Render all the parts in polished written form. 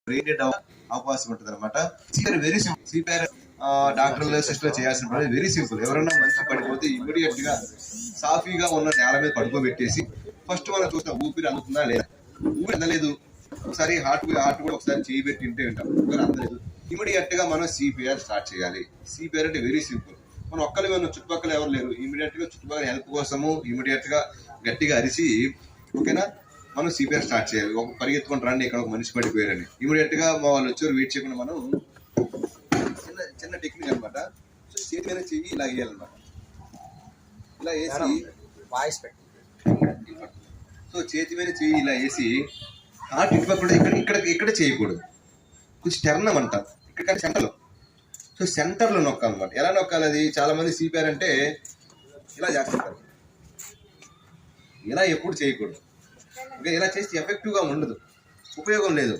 Brain dead అవకాశం ఉంటుంది అనమాట. CPR very simple. సిపిఆర్ డాక్టర్లు సిస్టర్ చేయాల్సిన పని వెరీ సింపుల్. ఎవరన్నా మంచి పడిపోతే ఇమ్మీడియట్ గా సాఫీగా ఉన్న నేల మీద పడుకోబెట్టేసి ఫస్ట్ మనం చూస్తాం ఊపిరి అందుతుందా లేదా. ఊపిరి అందలేదు, ఒకసారి హార్ట్ కూడా ఒకసారి చేయబెట్టి తింటే వింటాం. ఊపిరి అందలేదు, ఇమీడియట్ గా మనం సిపిఆర్ స్టార్ట్ చేయాలి. సిపిఆర్ అంటే వెరీ సింపుల్. మనం ఒక్కరి మన చుట్టుపక్కల ఎవరు లేరు, ఇమీడియట్ గా చుట్టుపక్కల హెల్ప్ కోసము ఇమీడియట్ గా గట్టిగా అరిచి ఓకేనా మనం సిపిఆర్ స్టార్ట్ చేయాలి. ఒక పరిగెత్తుకొని రండి ఇక్కడ ఒక మనిషి పడిపోయారని ఇమీడియట్ గా మా వాళ్ళు వచ్చారు వెయిట్ చేయకుండా మనం చిన్న చిన్న టెక్నిక్ అనమాట. సో చేతి మీద చెయ్యి ఇలా వేయాలన్నమాట. ఇలా వేసి వాయిస్ పెట్టి సో చేతి మీద చెయ్యి ఇలా వేసి హార్ట్ ఇటుపక్కల ఇక్కడ చేయకూడదు. కొంచెం టర్నం అంటాం ఇక్కడ సెంటర్లో. సో సెంటర్లో నొక్కాలన్నమాట. ఎలా నొక్కాలి అది చాలా మంది సిపిఆర్ అంటే ఇలా చేస్తుంటారు. ఇలా ఎప్పుడు చేయకూడదు. ఇంకా ఇలా చేస్తే ఎఫెక్టివ్గా ఉండదు, ఉపయోగం లేదు.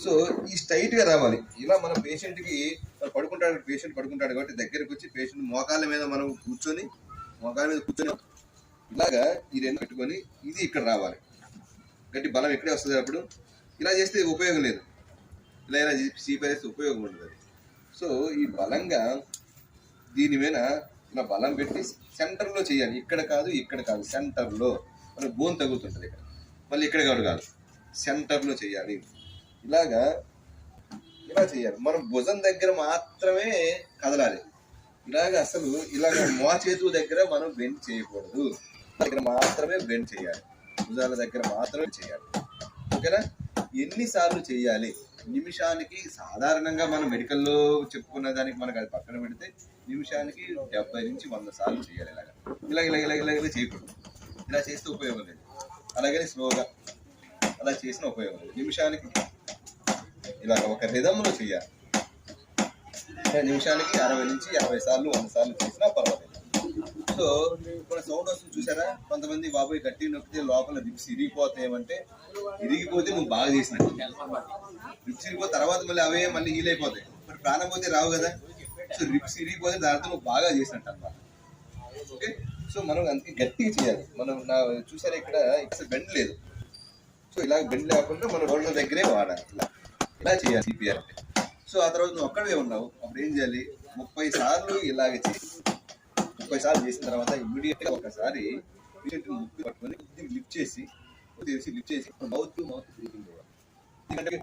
సో ఈ స్ట్రైట్గా రావాలి. ఇలా మన పేషెంట్కి పేషెంట్ పడుకుంటాడు కాబట్టి దగ్గరికి వచ్చి పేషెంట్ మోకాళ్ళ మీద మనం కూర్చొని ఇలాగా ఈ రెండు పెట్టుకొని ఇది ఇక్కడ రావాలి. గట్టి బలం ఇక్కడే వస్తుంది. అప్పుడు ఇలా చేస్తే ఉపయోగం లేదు. ఇలా సిపిఆర్ చేస్తే ఉపయోగం ఉండదు అది. సో ఈ బలంగా దీని మీద ఇలా బలం పెట్టి సెంటర్లో చేయాలి. ఇక్కడ కాదు సెంటర్లో. మన బోన్ తగ్గుతుంటుంది ఇక్కడ, మళ్ళీ ఇక్కడ కాదు సెంటర్లో చేయాలి. ఇలా చేయాలి. మనం భుజం దగ్గర మాత్రమే కదలాలి. ఇలాగ మో చేతుల దగ్గర మనం బెండ్ చేయకూడదు. దగ్గర మాత్రమే బెండ్ చేయాలి. భుజాల దగ్గర మాత్రమే చేయాలి. ఓకేనా? ఎన్నిసార్లు చేయాలి? నిమిషానికి సాధారణంగా మనం మెడికల్లో చెప్పుకున్న దానికి మనకు అది పక్కన పెడితే నిమిషానికి 70 నుంచి 100 సార్లు చేయాలి. ఇలా చేయకూడదు. ఇలా చేస్తే ఉపయోగం లేదు. అలాగని స్లోగా అలా చేసిన ఉపయోగం లేదు. నిమిషానికి ఇలా ఒక రిధంలో చేయాలి. నిమిషానికి 60 నుంచి 50 సార్లు 100 సార్లు చేసినా పర్వాలేదు. సో మన సౌండ్ వస్తుంది చూసారా? కొంతమంది బాబోయ్ గట్టి నొక్కితే లోపల రిప్స్ ఇరిగిపోతాయేమంటే ఇరిగిపోతే నువ్వు బాగా చేసినట్టు. రిప్స్ ఇరిగిపోతే తర్వాత మళ్ళీ హీల్ అయిపోతాయి. మరి ప్రాణం పోతే రావు కదా. సో రిప్స్ ఇరిగిపోతే దాంతో నువ్వు బాగా చేసినట్టు అన్నమాట. ఓకే? సో మనం అందుకే గట్టిగా చేయాలి. మనం చూసారా ఇక్కడ బెండ్ లేదు. సో ఇలా బెండ్ లేకుండా మనం రోడ్ల దగ్గరే వాడాలి. ఇలా చేయాలి సిపిఆర్ అంటే. సో ఆ తర్వాత నువ్వు ఒక్కడే ఉన్నావు, అప్పుడు ఏం చేయాలి? 30 సార్లు ఇలాగ చేయాలి. 30 సార్లు చేసిన తర్వాత ఇమ్మీడియట్ గా ఒకసారి ముక్కు పట్టుకొని లిఫ్ట్ చేసి మౌత్ టు మౌత్ బ్రీతింగ్. ఎందుకంటే